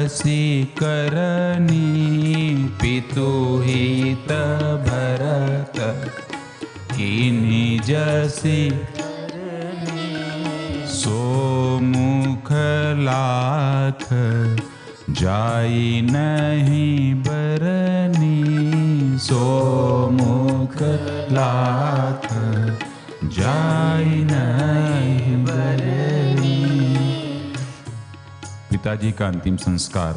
जसी करनी, पितु हित भरत कीन्ही जसी सो मुख लाख जाई नहीं बरनी, सो मुख लाख जाई नहीं बरनी। पिताजी का अंतिम संस्कार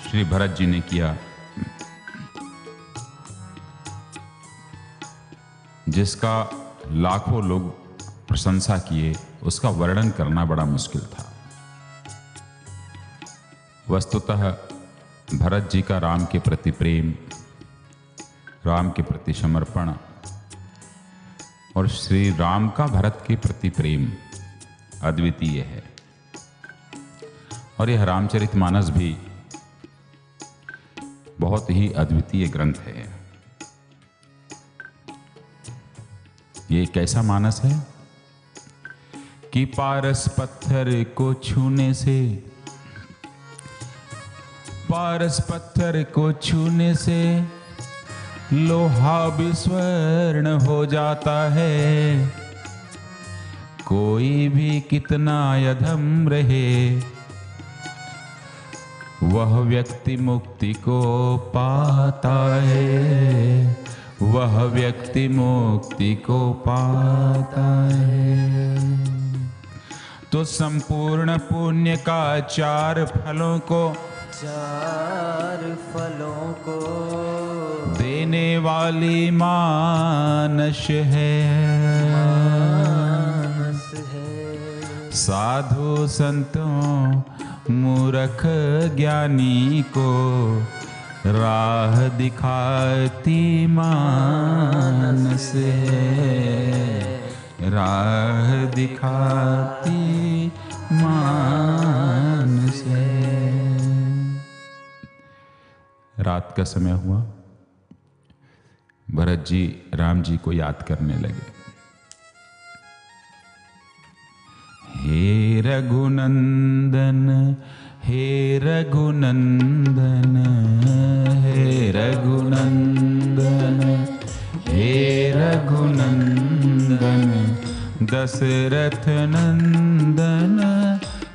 श्री भरत जी ने किया, जिसका लाखों लोग प्रशंसा किए, उसका वर्णन करना बड़ा मुश्किल था। वस्तुतः भरत जी का राम के प्रति प्रेम, राम के प्रति समर्पण और श्री राम का भरत के प्रति प्रेम अद्वितीय है। और यह रामचरितमानस भी बहुत ही अद्वितीय ग्रंथ है। ये कैसा मानस है कि पारस पत्थर को छूने से, पारस पत्थर को छूने से लोहा भी स्वर्ण हो जाता है। कोई भी कितना अधम रहे, वह व्यक्ति मुक्ति को पाता है, वह व्यक्ति मुक्ति को पाता है। तो संपूर्ण पुण्य का चार फलों को, चार फलों को देने वाली मानस है, मानस है। साधु संतों मूर्ख ज्ञानी को राह दिखाती मानस है, राह दिखाती मानस है। रात का समय हुआ, भरत जी राम जी को याद करने लगे। हे रघुनंदन, हे रघुनंदन, हे रघुनंदन, हे रघुनंदन, दशरथ नंदन,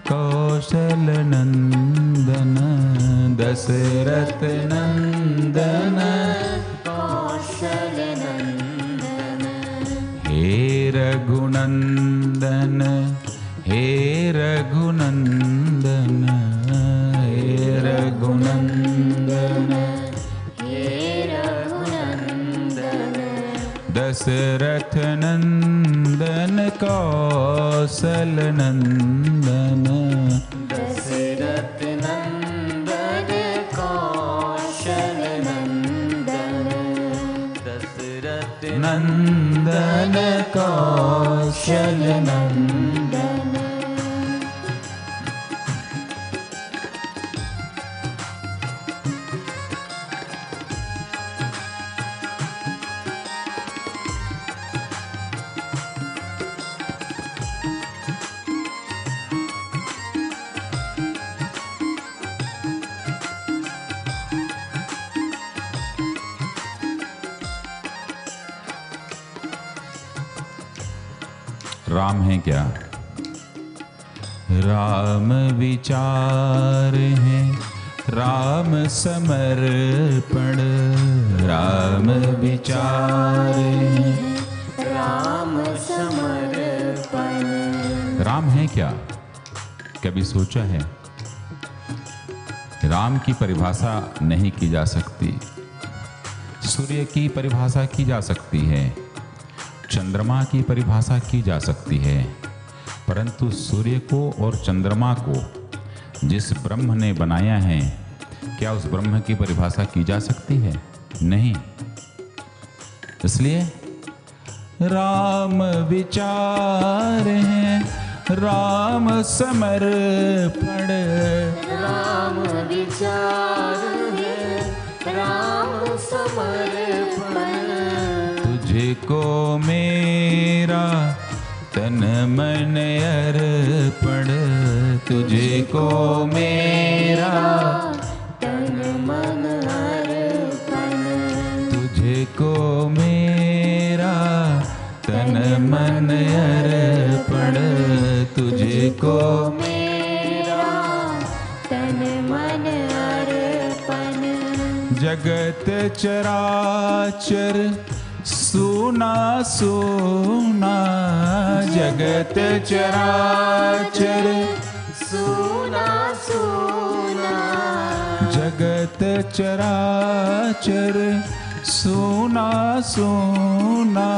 कौशल नंदन, दशरथ नंदन, कौशल नंदन। हे रघुनंदन, हे रघुनंदन, हे रघुनंदन, हे रघुनंदन, दशरथ नंदन, कौशल नंदन, दशरथ नंदन, कौशल नंदन, दशरथ नंदन, कौशल नंदन। राम है क्या? राम विचार है, राम समर्पण, राम विचार है, राम समर्पण। राम है क्या? कभी सोचा है? राम की परिभाषा नहीं की जा सकती। सूर्य की परिभाषा की जा सकती है, चंद्रमा की परिभाषा की जा सकती है, परंतु सूर्य को और चंद्रमा को जिस ब्रह्म ने बनाया है, क्या उस ब्रह्म की परिभाषा की जा सकती है? नहीं। इसलिए राम विचार है, राम समर्पण, राम विचार है, राम समर्पण। तुझको मेरा तन मन अर्पण तुझको मेरा, तन मन अर्पण तुझको मेरा, तन मन अर्पण तुझको मेरा, तन मन अर्पण। जगत चराचर सुना सुना, जगत चराचर सुना सुना, जगत चराचर सुना सुना,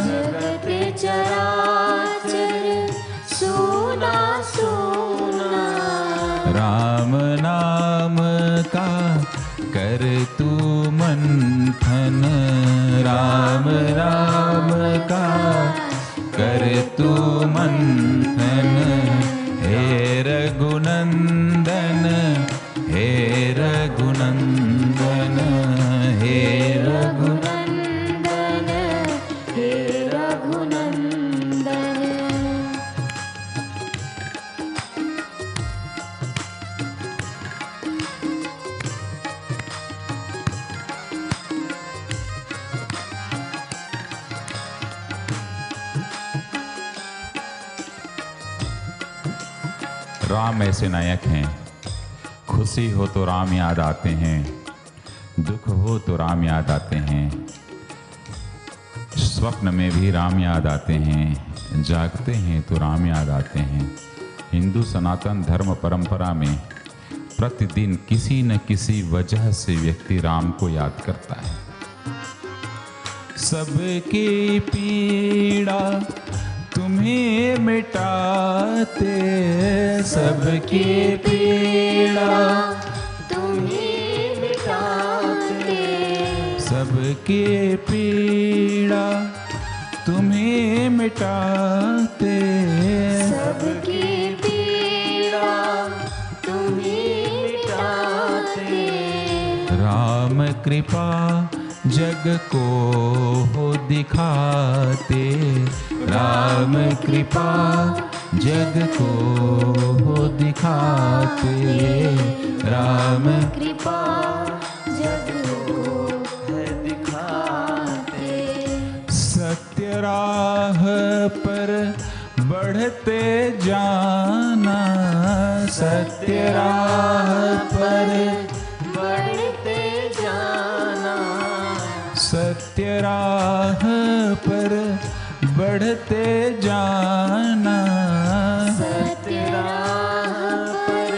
जगत चराचर सुना सुना। राम नाम का कर तू मंथन, राम नाम का कर तू मंथन। हे रघुनंदन, हे रघुनंदन, हे रघुनंदन, हे रघुनंदन। राम ऐसे नायक हैं, खुशी हो तो राम याद आते हैं, दुख हो तो राम याद आते हैं, स्वप्न में भी राम याद आते हैं, जागते हैं तो राम याद आते हैं। हिंदू सनातन धर्म परंपरा में प्रतिदिन किसी न किसी वजह से व्यक्ति राम को याद करता है। सबकी पीड़ा तुम्हें मिटाते, सबकी पीड़ा तुम्हें मिटाते, सबकी पीड़ा तुम्हें मिटाते, सबकी पीड़ा तुम्हें मिटाते। राम कृपा जग को हो दिखाते, राम कृपा जग को हो दिखाते, राम कृपा जग को है दिखाते। सत्य राह पर बढ़ते जाना, सत्य राह पर बढ़ते जाना, सत्य राह पर बढ़ते जाना, सत्य राह पर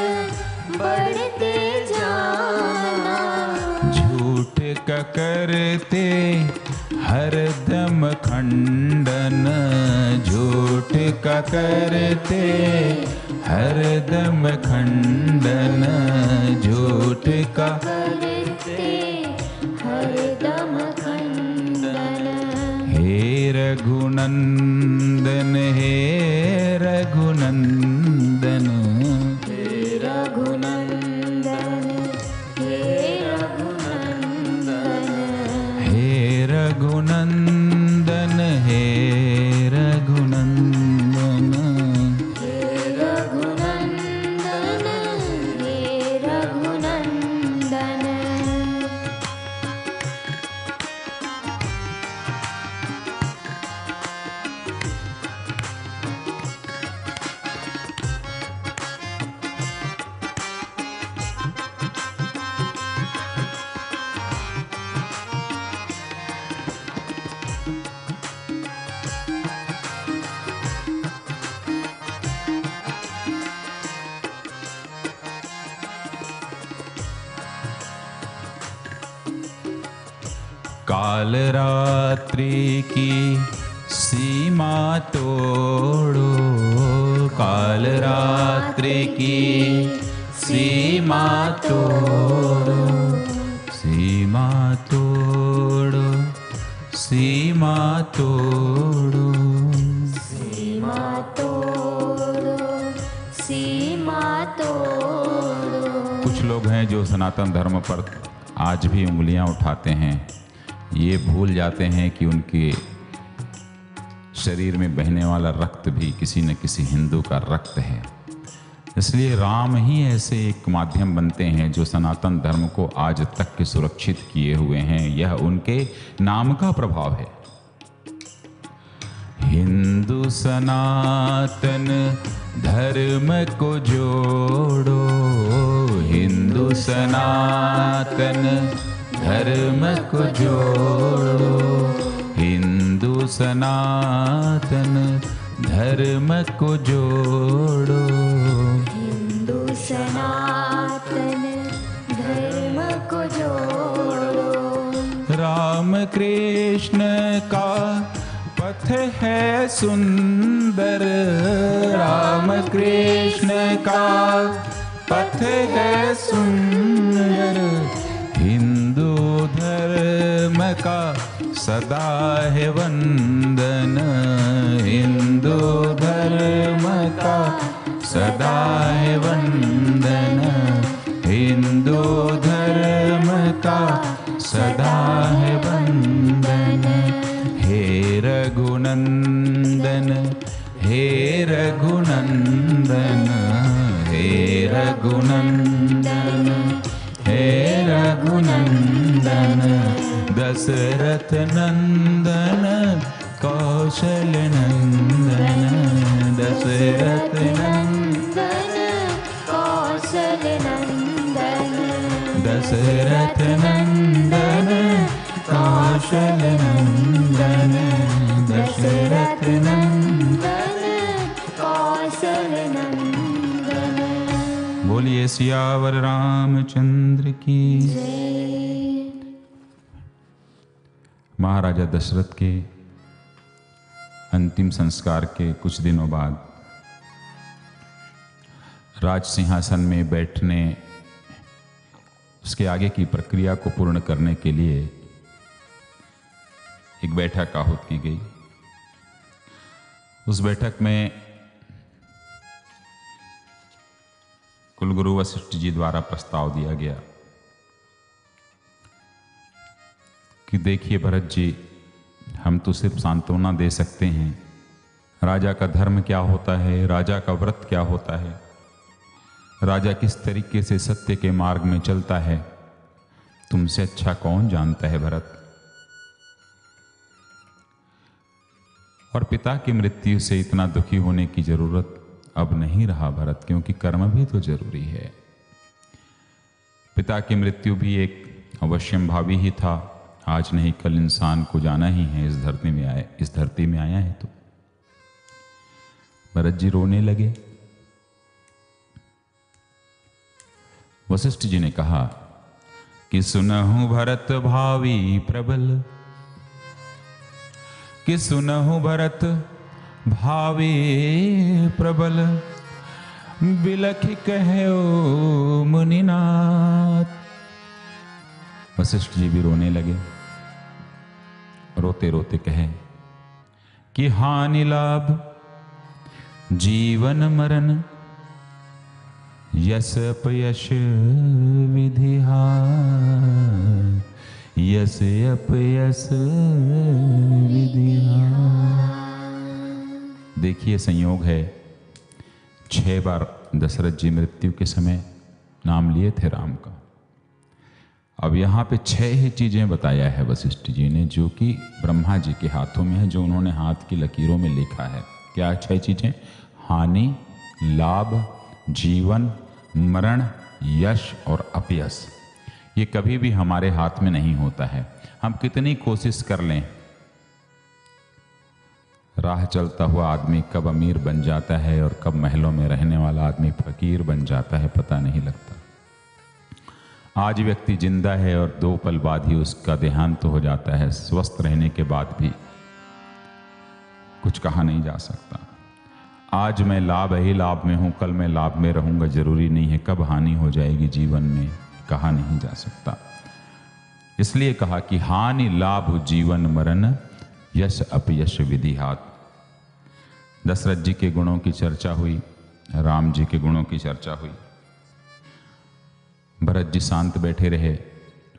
बढ़ते जाना। झूठ का करते हरदम खंडन, झूठ का करते हरदम खंडन, झूठ का करते हरदम खंडन। हे रघुनंदन, हे रघुनंदन, हे रघुनंदन, हे रघुनंदन, हे रघुनंदन, हे रघुनंदन। हे रघुनंदन, हे रघुनंदन। काल रात्रि की सीमा तोड़ो, काल रात्रि की सीमा तोड़ो, सीमा तोड़ो, सीमा तोड़ो, सीमा तोड़ो, सीमा तोड़ो। कुछ लोग हैं जो सनातन धर्म पर आज भी उंगलियां उठाते हैं। ये भूल जाते हैं कि उनके शरीर में बहने वाला रक्त भी किसी न किसी हिंदू का रक्त है। इसलिए राम ही ऐसे एक माध्यम बनते हैं जो सनातन धर्म को आज तक के सुरक्षित किए हुए हैं। यह उनके नाम का प्रभाव है। हिंदू सनातन धर्म को जोड़ो, हिंदू सनातन धर्म को जोड़ो, हिंदू सनातन धर्म को जोड़ो, हिंदू सनातन धर्म को जोड़ो। राम कृष्ण का पथ है सुंदर, राम कृष्ण का पथ है सुंदर, हिंदू धर्म का सदा है वंदन, हिंदू धर्म का सदा है वंदन, हिंदू धर्म का सदा है वंदन। हे रघुनंदन, हे रघुनंदन, हे रघुनंदन, हे रघुनंदन, दशरथ नंदन कौशल नंदन, दशरथ नंदन कौशल नंदन, दशरथ नंदन कौशल नंदन, दशरथ नंदन कौशल नंदन। बोलिए सियावर रामचंद्र की। महाराजा दशरथ के अंतिम संस्कार के कुछ दिनों बाद राज सिंहासन में बैठने, उसके आगे की प्रक्रिया को पूर्ण करने के लिए एक बैठक आहूत की गई। उस बैठक में कुलगुरु वशिष्ठ जी द्वारा प्रस्ताव दिया गया कि देखिए भरत जी, हम तो सिर्फ सांत्वना दे सकते हैं। राजा का धर्म क्या होता है, राजा का व्रत क्या होता है, राजा किस तरीके से सत्य के मार्ग में चलता है, तुमसे अच्छा कौन जानता है भरत। और पिता की मृत्यु से इतना दुखी होने की जरूरत अब नहीं रहा भरत, क्योंकि कर्म भी तो जरूरी है। पिता की मृत्यु भी एक अवश्यंभावी ही था। आज नहीं कल इंसान को जाना ही है, इस धरती में आया है। तो भरत जी रोने लगे। वशिष्ठ जी ने कहा कि सुनहु भरत भावी प्रबल, कि सुनहु भरत भावी प्रबल, बिलखि कहो मुनिनाथ। वशिष्ठ जी भी रोने लगे, रोते रोते कहे कि हानि लाभ जीवन मरण, यश अपयश विधि हार, यश अपयश विधि हार। देखिए संयोग है, 6 बार दशरथ जी मृत्यु के समय नाम लिए थे राम का। अब यहाँ पे 6 ही चीजें बताया है वशिष्ठ जी ने, जो कि ब्रह्मा जी के हाथों में है, जो उन्होंने हाथ की लकीरों में लिखा है। क्या 6 चीजें? हानि, लाभ, जीवन, मरण, यश और अपयश। ये कभी भी हमारे हाथ में नहीं होता है। हम कितनी कोशिश कर लें, राह चलता हुआ आदमी कब अमीर बन जाता है और कब महलों में रहने वाला आदमी फकीर बन जाता है, पता नहीं लगता। आज व्यक्ति जिंदा है और 2 पल बाद ही उसका देहांत हो जाता है। स्वस्थ रहने के बाद भी कुछ कहा नहीं जा सकता। आज मैं लाभ ही लाभ में हूं, कल मैं लाभ में रहूंगा, जरूरी नहीं है। कब हानि हो जाएगी जीवन में, कहा नहीं जा सकता। इसलिए कहा कि हानि लाभ जीवन मरण, यश अपयश विधि हाथ। दशरथ जी के गुणों की चर्चा हुई, राम जी के गुणों की चर्चा हुई। भरत जी शांत बैठे रहे।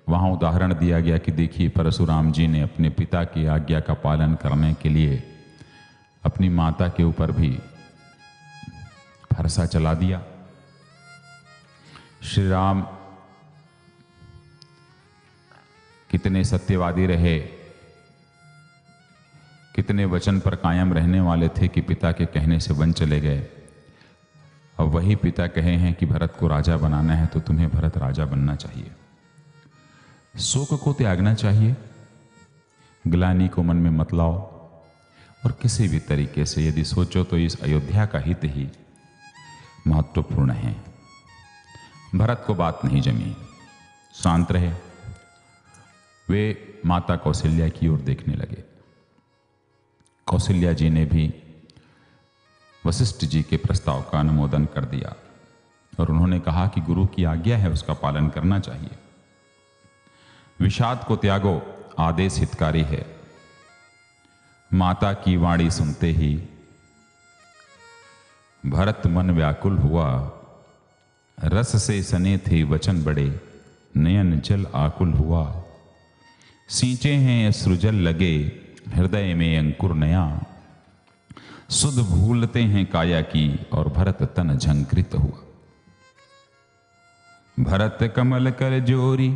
वहां उदाहरण दिया गया कि देखिए परशुराम जी ने अपने पिता की आज्ञा का पालन करने के लिए अपनी माता के ऊपर भी फरसा चला दिया। श्री राम कितने सत्यवादी रहे, कितने वचन पर कायम रहने वाले थे कि पिता के कहने से वन चले गए। अब वही पिता कहे हैं कि भरत को राजा बनाना है तो तुम्हें भरत राजा बनना चाहिए। शोक को त्यागना चाहिए, ग्लानि को मन में मत लाओ, और किसी भी तरीके से यदि सोचो तो इस अयोध्या का हित ही महत्वपूर्ण है। भरत को बात नहीं जमी, शांत रहे। वे माता कौशल्या की ओर देखने लगे। कौशल्या जी ने भी वशिष्ठ जी के प्रस्ताव का अनुमोदन कर दिया और उन्होंने कहा कि गुरु की आज्ञा है, उसका पालन करना चाहिए। विषाद को त्यागो, आदेश हितकारी है। माता की वाणी सुनते ही भरत मन व्याकुल हुआ। रस से सने थे वचन बड़े, नयन जल आकुल हुआ। सींचे हैं अश्रुजल लगे, हृदय में अंकुर नया। सुध भूलते हैं काया की, और भरत तन झंकृत हुआ। भरत कमल कर जोरी,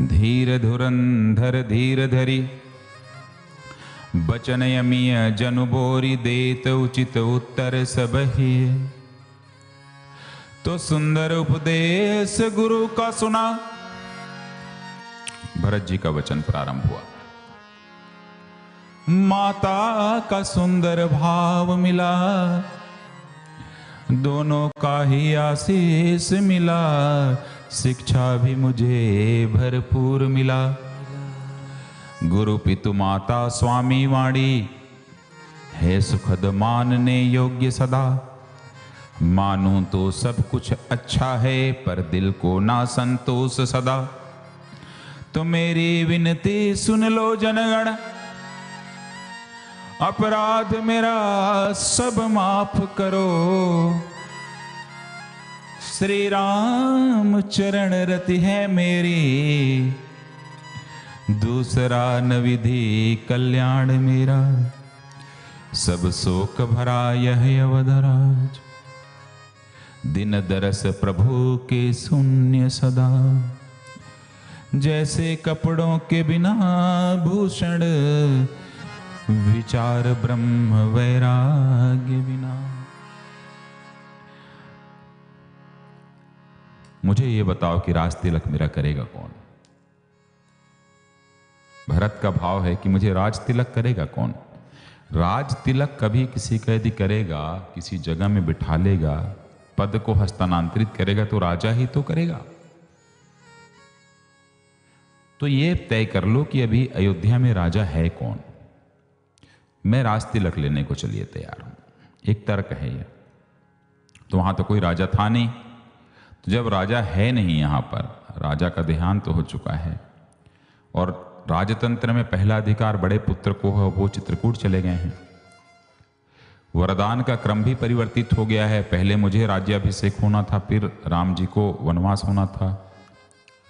धीर धुरंधर धीर धरी। बचन यमीय जनु बोरी, देत उचित उत्तर सबहि। तो सुंदर उपदेश गुरु का सुना। भरत जी का वचन प्रारंभ हुआ। माता का सुंदर भाव मिला, दोनों का ही आशीष मिला। शिक्षा भी मुझे भरपूर मिला। गुरु पितु माता स्वामी वाणी, है सुखद मानने योग्य सदा। मानूं तो सब कुछ अच्छा है, पर दिल को ना संतोष सदा। तो मेरी विनती सुन लो जनगण, अपराध मेरा सब माफ करो। श्री राम चरण रति है मेरी, दूसरा न विधि कल्याण मेरा। सब शोक भरा यह अवधराज, दिन दरस प्रभु के शून्य सदा। जैसे कपड़ों के बिना भूषण, विचार ब्रह्म वैराग्य बिना। मुझे ये बताओ कि राज तिलक मेरा करेगा कौन? भरत का भाव है कि मुझे राज तिलक करेगा कौन? राज तिलक कभी किसी का यदि करेगा, किसी जगह में बिठा लेगा, पद को हस्तांतरित करेगा तो राजा ही तो करेगा। तो ये तय कर लो कि अभी अयोध्या में राजा है कौन। मैं राज तिलक लेने को चलिए तैयार हूं। एक तर्क है ये। तो वहां तो कोई राजा था नहीं, तो जब राजा है नहीं यहां पर, राजा का देहांत तो हो चुका है और राजतंत्र में पहला अधिकार बड़े पुत्र को है, वो चित्रकूट चले गए हैं। वरदान का क्रम भी परिवर्तित हो गया है। पहले मुझे राज्याभिषेक होना था, फिर राम जी को वनवास होना था।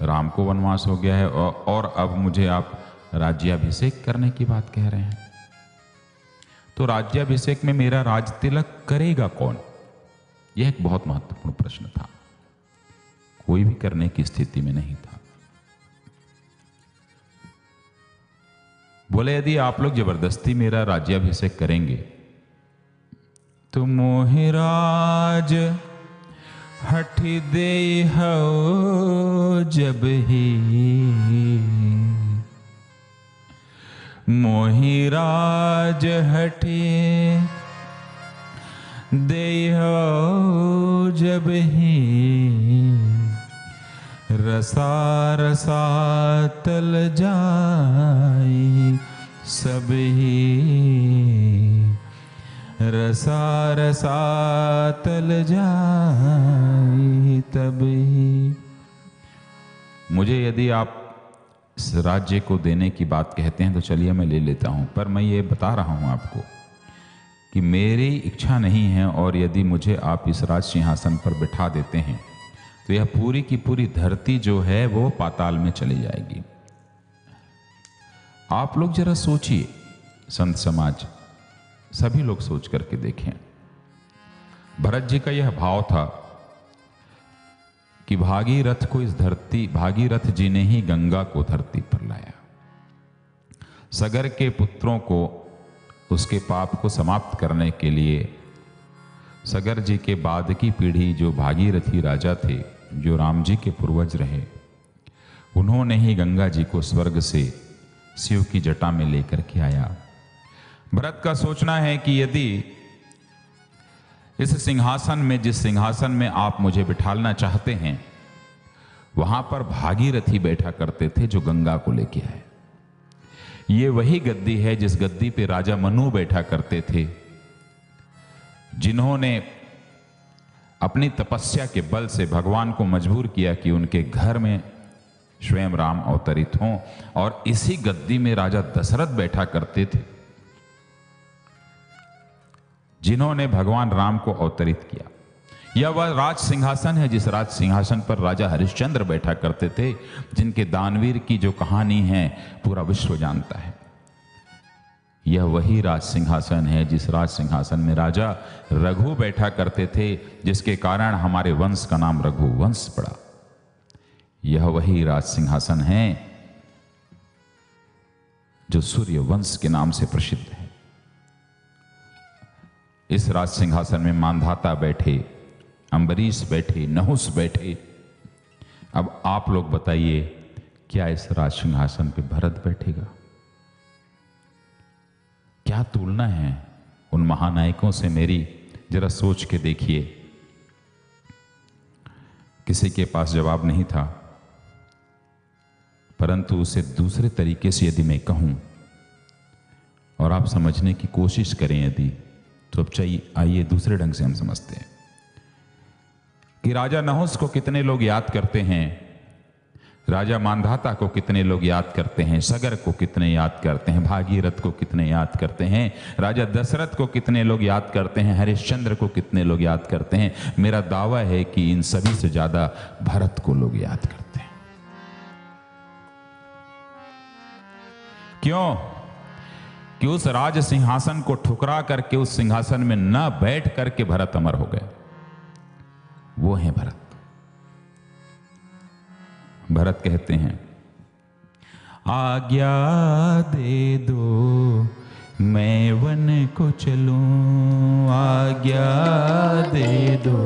राम को वनवास हो गया है और अब मुझे आप राज्याभिषेक करने की बात कह रहे हैं। तो राज्याभिषेक में मेरा राज तिलक करेगा कौन? यह एक बहुत महत्वपूर्ण प्रश्न था। कोई भी करने की स्थिति में नहीं था। बोले यदि आप लोग जबरदस्ती मेरा राज्याभिषेक करेंगे तो मोहि राज हठि दे हो जब ही। मोहि राज हठि दे हो जब ही। रसा रसा तल जाई सब ही। रसा रसा तल जाई तब ही। मुझे यदि आप इस राज्य को देने की बात कहते हैं तो चलिए मैं ले लेता हूं, पर मैं ये बता रहा हूं आपको कि मेरी इच्छा नहीं है, और यदि मुझे आप इस राज सिंहासन पर बिठा देते हैं तो यह पूरी की पूरी धरती जो है वो पाताल में चली जाएगी। आप लोग जरा सोचिए, संत समाज, सभी लोग सोच करके देखें। भरत जी का यह भाव था कि भागीरथ जी ने ही गंगा को धरती पर लाया। सगर के पुत्रों को उसके पाप को समाप्त करने के लिए सगर जी के बाद की पीढ़ी जो भागीरथी राजा थे, जो राम जी के पूर्वज रहे, उन्होंने ही गंगा जी को स्वर्ग से शिव की जटा में लेकर के आया। भरत का सोचना है कि यदि इस सिंहासन में, जिस सिंहासन में आप मुझे बिठालना चाहते हैं, वहां पर भागीरथी बैठा करते थे जो गंगा को लेके आए। ये वही गद्दी है जिस गद्दी पे राजा मनु बैठा करते थे, जिन्होंने अपनी तपस्या के बल से भगवान को मजबूर किया कि उनके घर में स्वयं राम अवतरित हों, और इसी गद्दी में राजा दशरथ बैठा करते थे, जिन्होंने भगवान राम को अवतरित किया। यह वह राज सिंहासन है जिस राज सिंहासन पर राजा हरिश्चंद्र बैठा करते थे, जिनके दानवीर की जो कहानी है पूरा विश्व जानता है। यह वही राज सिंहासन है जिस राज सिंहासन में राजा रघु बैठा करते थे, जिसके कारण हमारे वंश का नाम रघुवंश पड़ा। यह वही राज सिंहासन है जो सूर्य वंश के नाम से प्रसिद्ध है। इस राज सिंहासन में मांधाता बैठे, अम्बरीश बैठे, नहुस बैठे। अब आप लोग बताइए, क्या इस राज सिंहासन पे भरत बैठेगा? क्या तुलना है उन महानायकों से मेरी, जरा सोच के देखिए। किसी के पास जवाब नहीं था, परंतु उसे दूसरे तरीके से यदि मैं कहूं और आप समझने की कोशिश करें यदि, तो अब चाहिए आइए दूसरे ढंग से हम समझते हैं कि राजा नहुस को कितने लोग याद करते हैं, राजा मांधाता को कितने लोग याद करते हैं, सगर को कितने याद करते हैं, भागीरथ को कितने याद करते हैं, राजा दशरथ को कितने लोग याद करते हैं, हरिश्चंद्र को कितने लोग याद करते हैं। मेरा दावा है कि इन सभी से ज्यादा भरत को लोग याद करते हैं। क्यों? कि उस राज सिंहासन को ठुकरा करके उस सिंहासन में न बैठ करके भरत अमर हो गए। वो है भरत। भरत कहते हैं, आज्ञा दे दो मैं वन को चलूं, आज्ञा दे दो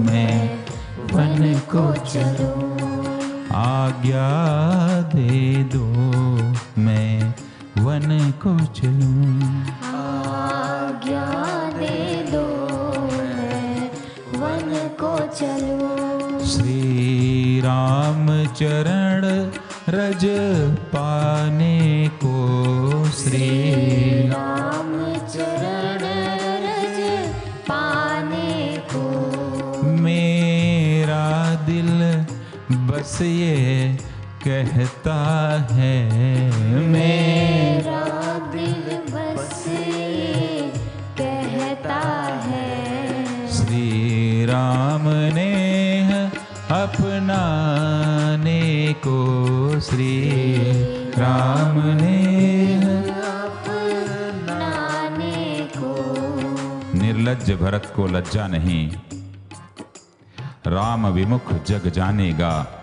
मैं वन को चलूं, आज्ञा दे दो मैं वन को चलूं, आज्ञा दे दो मैं वन को चलूं। श्री राम चरण रज पाने को, श्री राम चरण रज पाने को, मेरा दिल बस ये कहता है, मेरा दिल बस ये कहता है। श्री राम ने अपनाने को, श्री राम ने अपनाने को। निर्लज्ज भरत को लज्जा नहीं, राम विमुख जग जानेगा।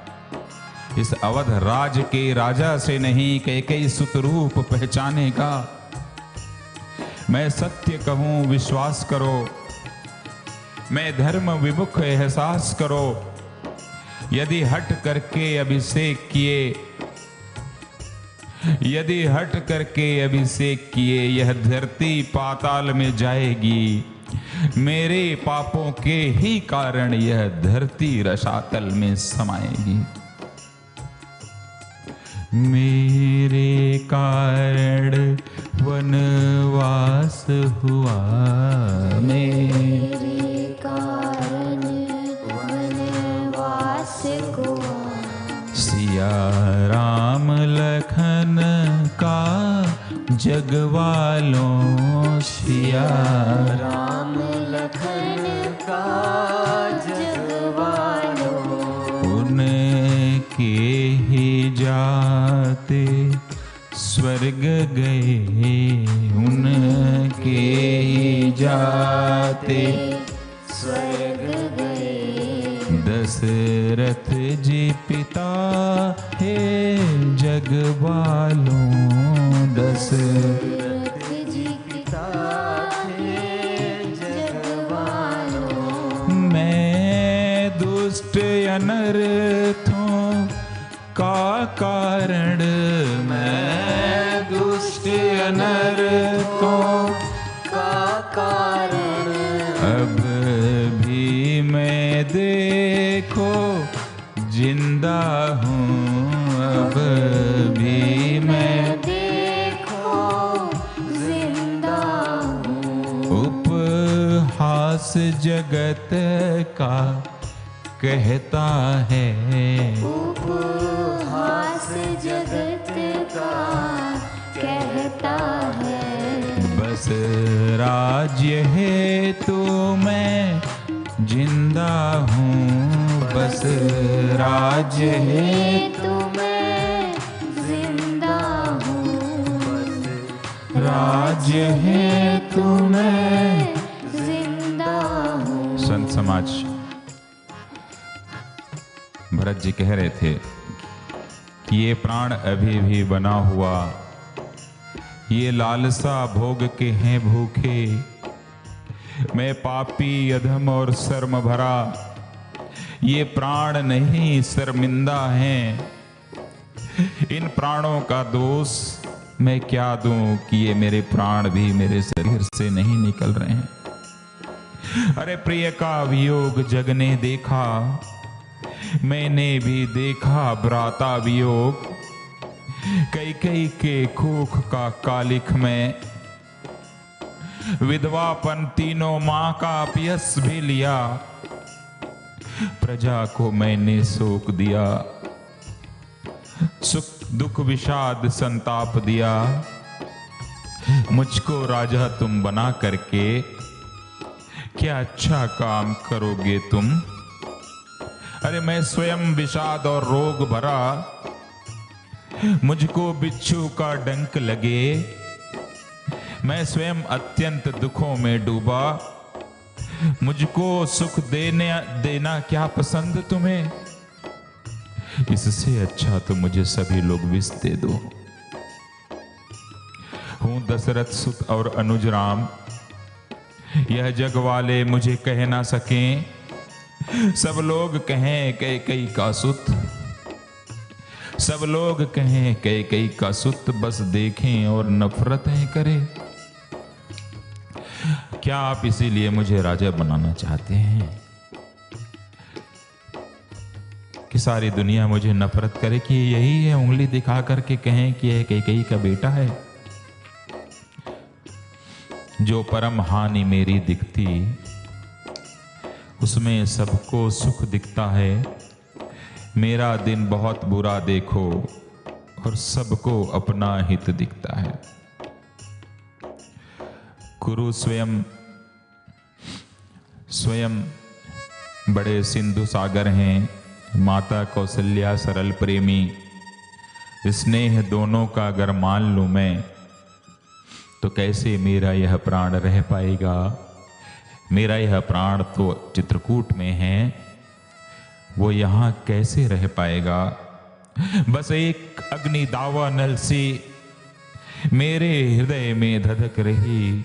इस अवध राज के राजा से नहीं कैकेयी सुत रूप पहचानेगा। मैं सत्य कहूं विश्वास करो, मैं धर्म विमुख एहसास करो। यदि हट करके अभिषेक किए, यदि हट करके अभिषेक किए, यह धरती पाताल में जाएगी। मेरे पापों के ही कारण यह धरती रसातल में समाएगी। मेरे कारण वनवास हुआ, मेरे कारण वनवास हुआ। सिया राम लखन का जगवालों, सिया राम लखन का जगवालों। उनके ही जाते स्वर्ग गए, उनके जाते स्वर्ग गए। दशरथ जी पिता हे जग वालों, दशरथ जी पिता थे जग वालों। मैं दुष्ट अनर्थों का कारण, मैं दुष्ट अनर्थों का कारण। अब भी मैं देखो जिंदा हूँ, अब भी मैं देखो जिंदा हूँ। उपहास जगत का कहता है, उपहास जगत का कहता है। बस राज्य है तो मैं जिंदा हूँ, बस राज्य है तो मैं जिंदा हूँ। राज्य है तो मैं। जिंदा हूँ। संत समाज भरत जी कह रहे थे कि ये प्राण अभी भी बना हुआ, ये लालसा भोग के हैं भूखे, मैं पापी अधम और शर्म भरा, ये प्राण नहीं शर्मिंदा हैं। इन प्राणों का दोष मैं क्या दूं कि ये मेरे प्राण भी मेरे शरीर से नहीं निकल रहे हैं। अरे प्रिय का वियोग जग ने देखा, मैंने भी देखा भ्राता वियोग, कई के कोख का कालिख में, विधवापन तीनों मां का पियस भी लिया, प्रजा को मैंने शोक दिया, सुख दुख विषाद संताप दिया, मुझको राजा तुम बना करके क्या अच्छा काम करोगे तुम। अरे मैं स्वयं विषाद और रोग भरा, मुझको बिच्छू का डंक लगे, मैं स्वयं अत्यंत दुखों में डूबा, मुझको सुख देना क्या पसंद तुम्हें। इससे अच्छा तो मुझे सभी लोग विष दे दो। हूं दशरथ सुत और अनुज राम, यह जग वाले मुझे कह ना सकें, सब लोग कहें कैकेयी का सुत, सब लोग कहें कैकेयी का सुत, बस देखें और नफरतें करें। क्या आप इसीलिए मुझे राजा बनाना चाहते हैं कि सारी दुनिया मुझे नफरत करे, कि यही है उंगली दिखा करके कहें कि यह कैकेयी का बेटा है। जो परम हानि मेरी दिखती उसमें सबको सुख दिखता है, मेरा दिन बहुत बुरा देखो और सबको अपना हित दिखता है। कुरु स्वयं बड़े सिंधु सागर हैं, माता कौशल्या सरल प्रेमी, स्नेह दोनों का अगर मान लूं मैं तो कैसे मेरा यह प्राण रह पाएगा। मेरा यह प्राण तो चित्रकूट में है, वो यहाँ कैसे रह पाएगा। बस एक अग्नि दावा नल सी मेरे हृदय में धधक रही,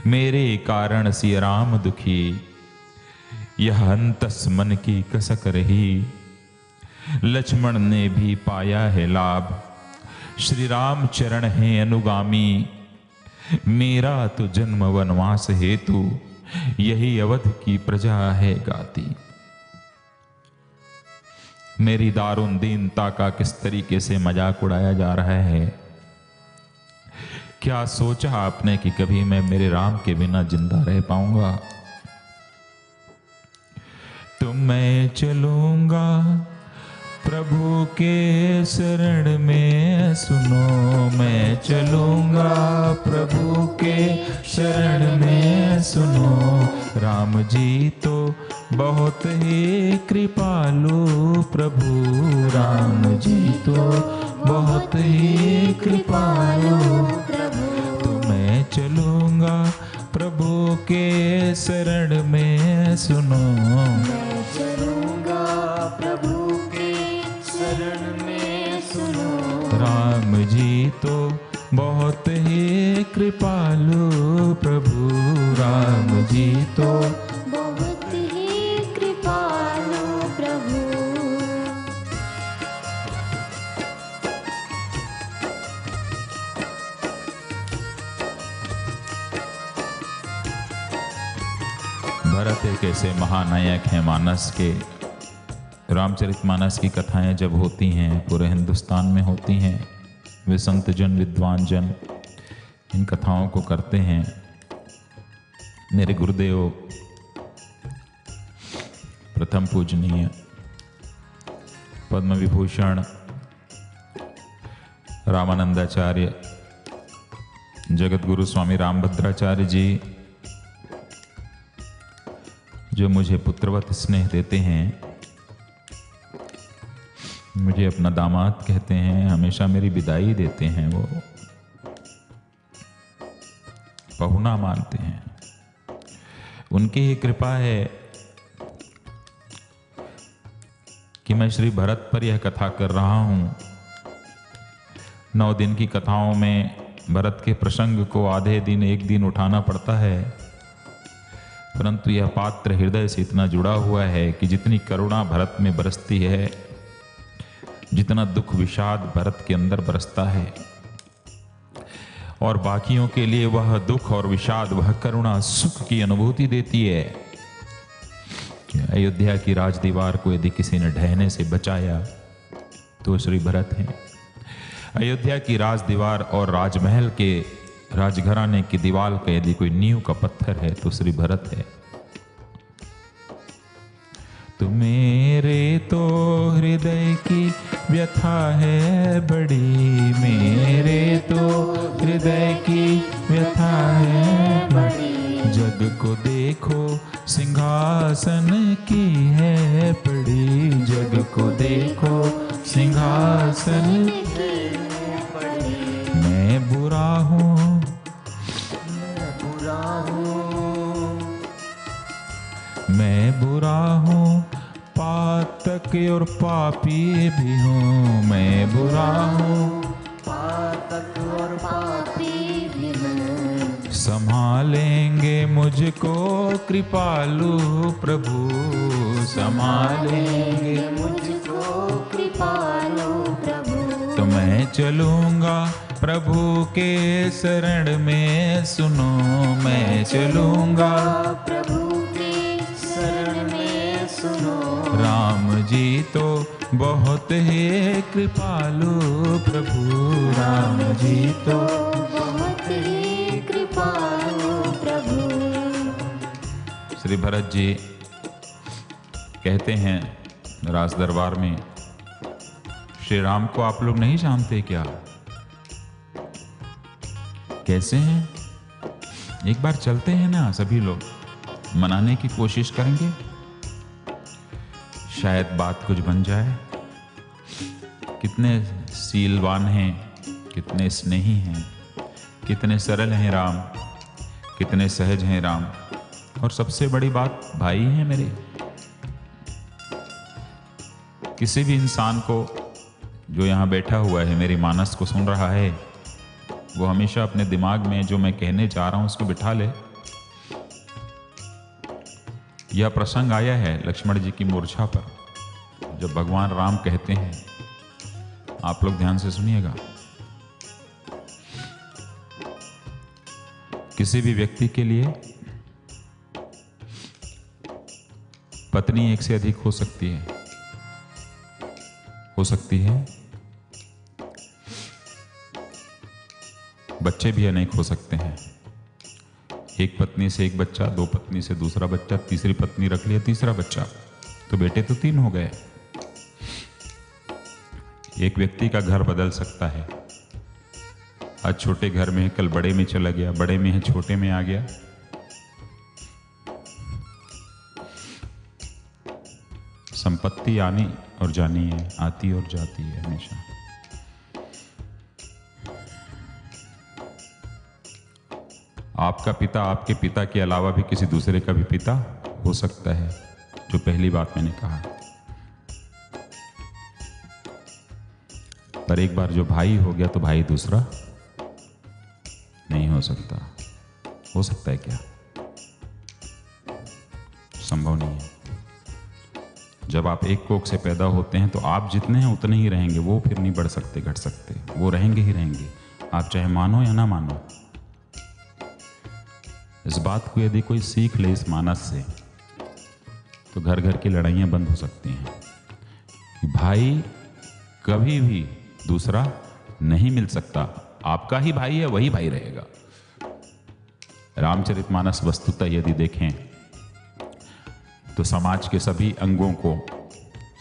मेरे कारण सिया राम दुखी, यह अंतस मन की कसक रही। लक्ष्मण ने भी पाया है लाभ, श्री राम चरण है अनुगामी, मेरा तो जन्म वनवास हेतु, यही अवध की प्रजा है गाती। मेरी दारुण दीनता का किस तरीके से मजाक उड़ाया जा रहा है। क्या सोचा आपने कि कभी मैं मेरे राम के बिना जिंदा रह पाऊंगा। तो मैं चलूंगा प्रभु के शरण में, सुनो मैं चलूंगा प्रभु के शरण में सुनो। राम जी तो बहुत ही कृपालु प्रभु, राम जी तो बहुत ही कृपालु प्रभु। तो मैं चलूंगा प्रभु के शरण में सुनो। मैं चलूंगा प्रभु के शरण में सुनो। राम जी तो बहुत ही कृपालु प्रभु, राम जी तो बहुत ही कृपालु प्रभु। भरत एक ऐसे महानायक हैं मानस के। रामचरितमानस की कथाएं जब होती हैं, पूरे हिंदुस्तान में होती हैं, वे संत जन, विद्वान जन इन कथाओं को करते हैं। मेरे गुरुदेव प्रथम पूजनीय पद्म विभूषण रामानंदाचार्य जगत गुरु स्वामी रामभद्राचार्य जी, जो मुझे पुत्रवत स्नेह देते हैं, मुझे अपना दामाद कहते हैं, हमेशा मेरी विदाई देते हैं, वो पहुना मानते हैं। उनकी ही कृपा है कि मैं श्री भरत पर यह कथा कर रहा हूं। 9 दिन की कथाओं में भरत के प्रसंग को आधे दिन, एक दिन उठाना पड़ता है, परंतु यह पात्र हृदय से इतना जुड़ा हुआ है कि जितनी करुणा भरत में बरसती है, जितना दुख विषाद भरत के अंदर बरसता है, और बाकियों के लिए वह दुख और विषाद, वह करुणा सुख की अनुभूति देती है। अयोध्या की राज दीवार को यदि किसी ने ढहने से बचाया तो श्री भरत हैं। अयोध्या की राज दीवार और राजमहल के राजघराने की दीवार का यदि कोई नींव का पत्थर है तो श्री भरत है। तो मेरे तो हृदय की व्यथा है बड़ी, मेरे तो हृदय की व्यथा है बड़ी। जग को देखो सिंहासन की है पड़ी, जग को देखो सिंहासन की है पड़ी। मैं बुरा हूँ, मैं बुरा हूँ, पातक और पापी भी हूँ। मैं बुरा हूँ, पातक और पापी भी हूँ। संभालेंगे मुझको कृपालु प्रभु, संभालेंगे मुझको कृपालु प्रभु। तो मैं चलूंगा प्रभु के शरण में सुनो। मैं चलूंगा प्रभु के शरण में सुनो। राम जी तो बहुत ही कृपालु प्रभु, राम जी तो बहुत ही कृपालु प्रभु। श्री भरत जी कहते हैं राज दरबार में, श्री राम को आप लोग नहीं जानते क्या? कैसे हैं? एक बार चलते हैं ना, सभी लोग मनाने की कोशिश करेंगे, शायद बात कुछ बन जाए। कितने सीलवान हैं, कितने स्नेही हैं, कितने सरल हैं राम, कितने सहज हैं राम, और सबसे बड़ी बात भाई हैं मेरे। किसी भी इंसान को जो यहाँ बैठा हुआ है, मेरी मानस को सुन रहा है, वो हमेशा अपने दिमाग में जो मैं कहने जा रहा हूं उसको बिठा ले। यह प्रसंग आया है लक्ष्मण जी की मूर्छा पर, जब भगवान राम कहते हैं, आप लोग ध्यान से सुनिएगा। किसी भी व्यक्ति के लिए पत्नी एक से अधिक हो सकती है, बच्चे भी अनेक हो सकते हैं। एक पत्नी से एक बच्चा, 2 पत्नी से दूसरा बच्चा, तीसरी पत्नी रख लिया तीसरा बच्चा, तो बेटे तो 3 हो गए। एक व्यक्ति का घर बदल सकता है। आज छोटे घर में है, कल बड़े में चला गया, बड़े में है, छोटे में आ गया। संपत्ति आनी और जानी है, आती और जाती है हमेशा। आपका पिता आपके पिता के अलावा भी किसी दूसरे का भी पिता हो सकता है, जो पहली बात मैंने कहा। पर एक बार जो भाई हो गया तो भाई दूसरा नहीं हो सकता। हो सकता है क्या? संभव नहीं है। जब आप एक कोख से पैदा होते हैं तो आप जितने हैं उतने ही रहेंगे, वो फिर नहीं बढ़ सकते घट सकते, वो रहेंगे ही रहेंगे, आप चाहे मानो या ना मानो। इस बात को यदि कोई सीख ले इस मानस से, तो घर घर की लड़ाइयाँ बंद हो सकती हैं कि भाई कभी भी दूसरा नहीं मिल सकता, आपका ही भाई है वही भाई रहेगा। रामचरितमानस वस्तुतः यदि देखें तो समाज के सभी अंगों को,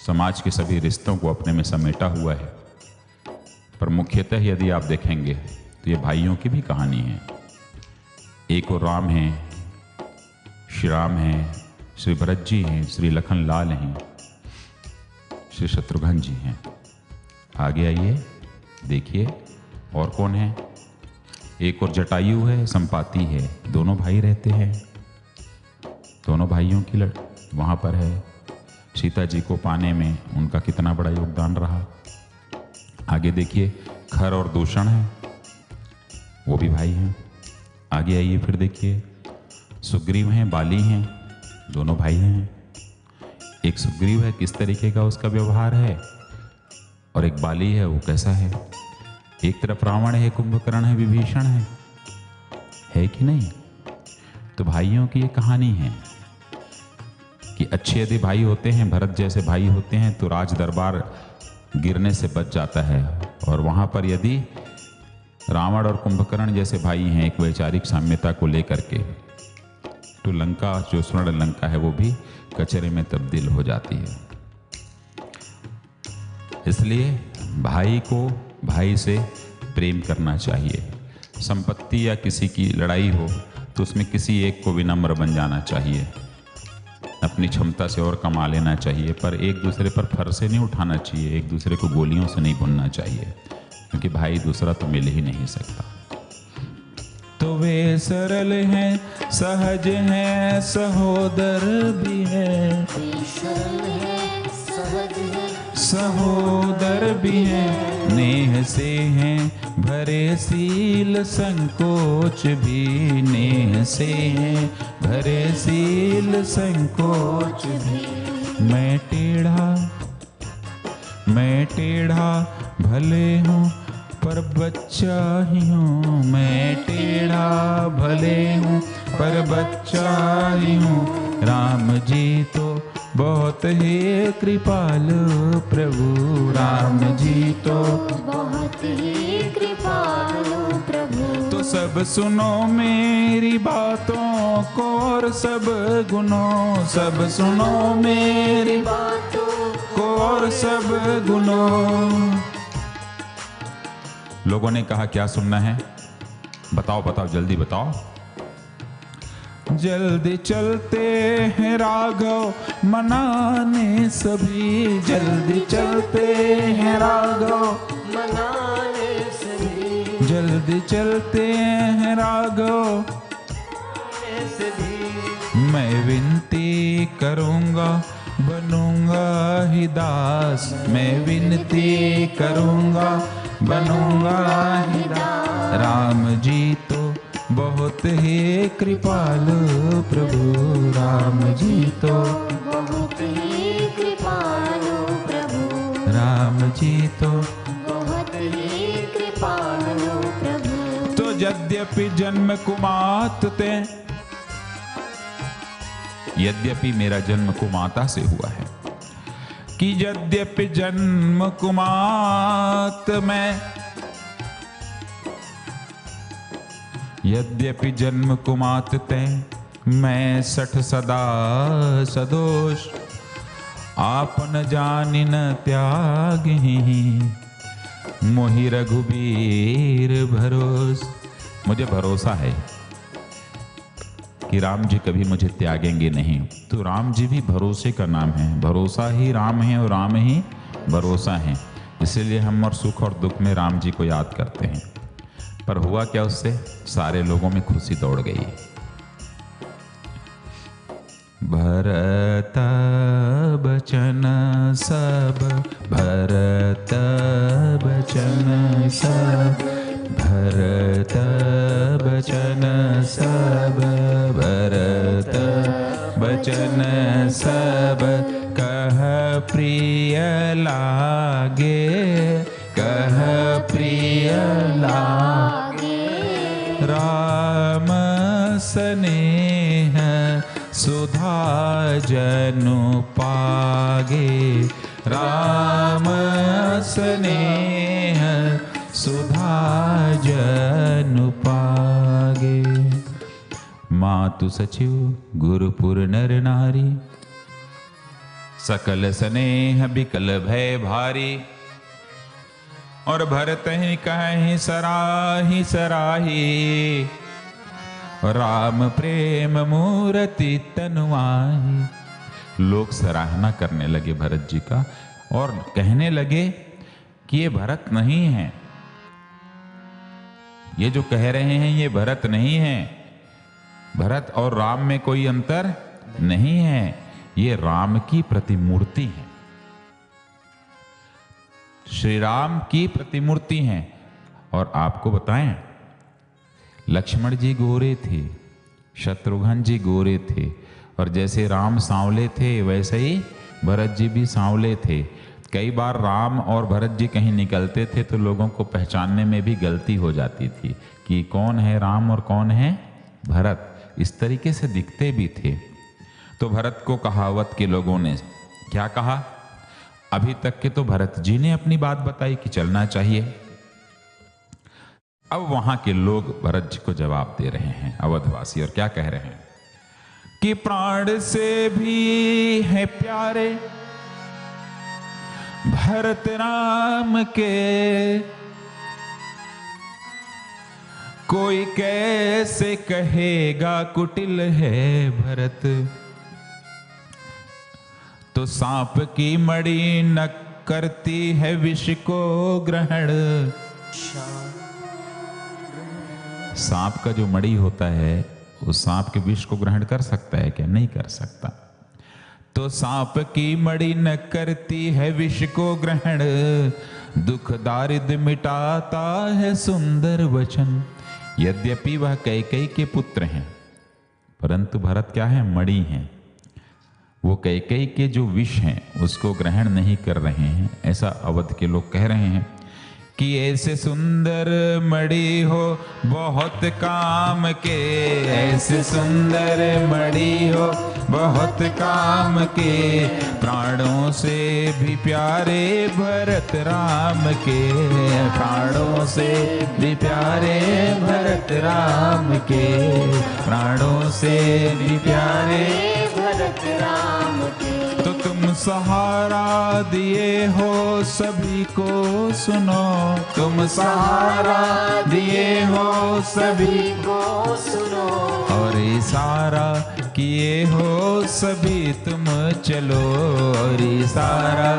समाज के सभी रिश्तों को अपने में समेटा हुआ है। पर मुख्यतः यदि आप देखेंगे तो ये भाइयों की भी कहानी है। एक और राम हैं, श्री राम हैं, श्री भरत जी हैं, श्री लखन लाल हैं, श्री शत्रुघ्न जी हैं। आगे आइए देखिए और कौन है। एक और जटायु है, संपाति है, दोनों भाई रहते हैं। दोनों भाइयों की वहाँ पर है। सीता जी को पाने में उनका कितना बड़ा योगदान रहा। आगे देखिए खर और दूषण है, वो भी भाई हैं। आगे आइए फिर देखिए सुग्रीव हैं, बाली हैं, दोनों भाई हैं। एक सुग्रीव है, किस तरीके का उसका व्यवहार है, और एक बाली है, वो कैसा है। एक तरफ रावण है, कुंभकर्ण है, विभीषण है कि नहीं। तो भाइयों की ये कहानी है कि अच्छे यदि भाई होते हैं, भरत जैसे भाई होते हैं, तो राज दरबार गिरने से बच जाता है। और वहाँ पर यदि रावण और कुंभकर्ण जैसे भाई हैं एक वैचारिक साम्यता को लेकर के, तो लंका, जो स्वर्ण लंका है, वो भी कचरे में तब्दील हो जाती है। इसलिए भाई को भाई से प्रेम करना चाहिए। संपत्ति या किसी की लड़ाई हो तो उसमें किसी एक को विनम्र बन जाना चाहिए, अपनी क्षमता से और कमा लेना चाहिए, पर एक दूसरे पर फरसे नहीं उठाना चाहिए, एक दूसरे को गोलियों से नहीं भूनना चाहिए, क्योंकि भाई दूसरा तो मिल ही नहीं सकता। तो वे सरल हैं, सहज हैं, सहोदर भी हैं, सहोदर भी हैं, नेह से हैं भरे सील, संकोच भी नेह से हैं भरे सील, संकोच भी। मैं टेढ़ा भले हूँ पर बच्चा ही हूँ, मैं टेढ़ा भले हूँ पर बच्चा ही हूँ। राम जी तो बहुत ही कृपालु प्रभु, राम जी तो बहुत ही कृपालु प्रभु। तो सब सुनो मेरी बातों को और सब गुनों, सब सुनो मेरी बातों को और सब गुनों। लोगों ने कहा क्या सुनना है, बताओ बताओ जल्दी बताओ। जल्दी चलते हैं राघव मनाने सभी, जल्दी चलते हैं राघव मनाने सभी, जल्दी चलते हैं राघव सभी। मैं विनती करूँगा बनूंगा ही दास, मैं विनती करूँगा बनूंगा ही दास। राम जी तो बहुत ही कृपालु प्रभु, राम जी तो बहुत ही कृपालु प्रभु, राम जी तो बहुत ही कृपालु प्रभु। तो यद्यपि जन्म कुमात ते, यद्यपि मेरा जन्म कुमाता से हुआ है, कि यद्यपि जन्म कुमात में, यद्यपि जन्म कुमात ते मैं 60 सदा सदोष, आपन जानिन त्याग ही मोहि रघुबीर भरोस। मुझे भरोसा है कि राम जी कभी मुझे त्यागेंगे नहीं। तो राम जी भी भरोसे का नाम है, भरोसा ही राम है और राम ही भरोसा है। इसीलिए हम और सुख और दुख में राम जी को याद करते हैं। पर हुआ क्या उससे? सारे लोगों में खुशी दौड़ गई। भरत बचन सब, भरत बचन सब, भरत बचन सब, भरत बचन सब, कह प्रिय लागे, कह प्रिय लागे, राम स्नेह सुधा जनु पागे, राम स्नेह सुधा जनु पागे। मातु सचिव गुरुपुर नर नारी, सकल स्नेह बिकल भय भारी, और भरत ही कहीं सराही सराही, राम प्रेम मूर्ति तनुआही। लोग सराहना करने लगे भरत जी का और कहने लगे कि ये भरत नहीं है, ये जो कह रहे हैं ये भरत नहीं है, भरत और राम में कोई अंतर नहीं है, ये राम की प्रतिमूर्ति है, श्री राम की प्रतिमूर्ति हैं। और आपको बताएं, लक्ष्मण जी गोरे थे, शत्रुघ्न जी गोरे थे, और जैसे राम सांवले थे वैसे ही भरत जी भी सांवले थे। कई बार राम और भरत जी कहीं निकलते थे तो लोगों को पहचानने में भी गलती हो जाती थी कि कौन है राम और कौन है भरत, इस तरीके से दिखते भी थे। तो भरत को कहावत के लोगों ने क्या कहा? अभी तक के तो भरत जी ने अपनी बात बताई कि चलना चाहिए, अब वहां के लोग भरत जी को जवाब दे रहे हैं, अवधवासी, और क्या कह रहे हैं कि प्राण से भी है प्यारे भरत राम के, कोई कैसे कहेगा कुटिल है भरत, तो सांप की मणि न करती है विष को ग्रहण। सांप का जो मणि होता है उस सांप के विष को ग्रहण कर सकता है क्या? नहीं कर सकता। तो सांप की मणि न करती है विष को ग्रहण, दुख दारिद्र मिटाता है सुंदर वचन। यद्यपि वह कैकेयी के पुत्र हैं, परंतु भरत क्या है? मणि हैं। वो कैकेयी के जो विष हैं उसको ग्रहण नहीं कर रहे हैं, ऐसा अवध के लोग कह रहे हैं कि ऐसे सुंदर मणि हो बहुत काम के, ऐसे सुंदर मणि हो बहुत काम के, प्राणों से भी प्यारे भरत राम के, प्राणों से भी प्यारे भरत राम के, प्राणों से भी प्यारे भरत राम के। तो तुम सहारा दिए हो सभी को सुनो, तुम सहारा दिए हो सभी को सुनो, और इशारा किए हो सभी तुम चलो, और इशारा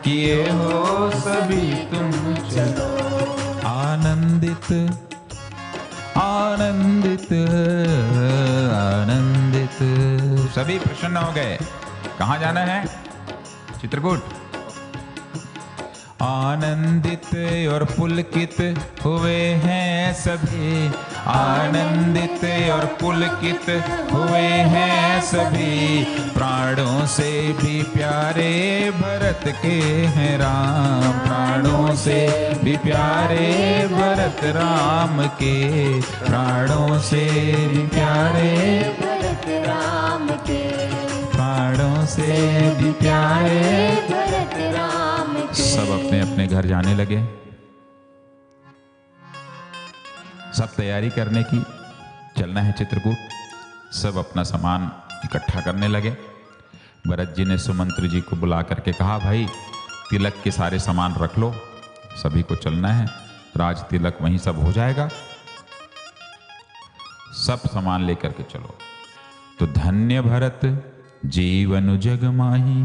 किए हो सभी तुम चलो। आनंदित आनंदित आनंदित, सभी प्रसन्न हो गए। कहाँ जाना है? चित्रकूट। आनंदित और पुलकित हुए हैं सभी, आनंदित और पुलकित हुए हैं सभी, प्राणों से भी प्यारे भरत के हैं राम, प्राणों से भी प्यारे भरत राम के, प्राणों से भी प्यारे भरत राम के, प्राणों से भी प्यारे। भरत राम के। सब अपने अपने घर जाने लगे, सब तैयारी करने की, चलना है चित्रकूट। सब अपना सामान इकट्ठा करने लगे। भरत जी ने सुमंत्र जी को बुला करके कहा, भाई तिलक के सारे सामान रख लो, सभी को चलना है, राज तिलक वहीं सब हो जाएगा, सब सामान लेकर के चलो। तो धन्य भरत जीवन जग माही,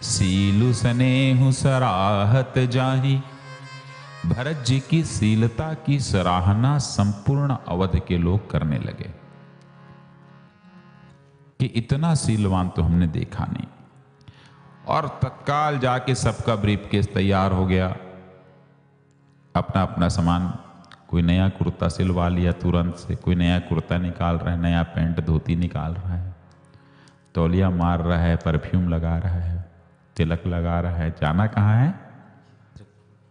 सीलु स्नेहु सराहत जाही, भरत जी की शीलता की सराहना संपूर्ण अवध के लोग करने लगे कि इतना शीलवान तो हमने देखा नहीं। और तत्काल जाके सबका ब्रीफकेस तैयार हो गया, अपना अपना सामान, कोई नया कुर्ता सिलवा लिया तुरंत से, कोई नया कुर्ता निकाल रहा है, नया पैंट धोती निकाल रहा है, तौलिया मार रहा है, परफ्यूम लगा रहा है, तिलक लगा रहा है। जाना कहाँ है?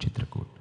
चित्रकूट।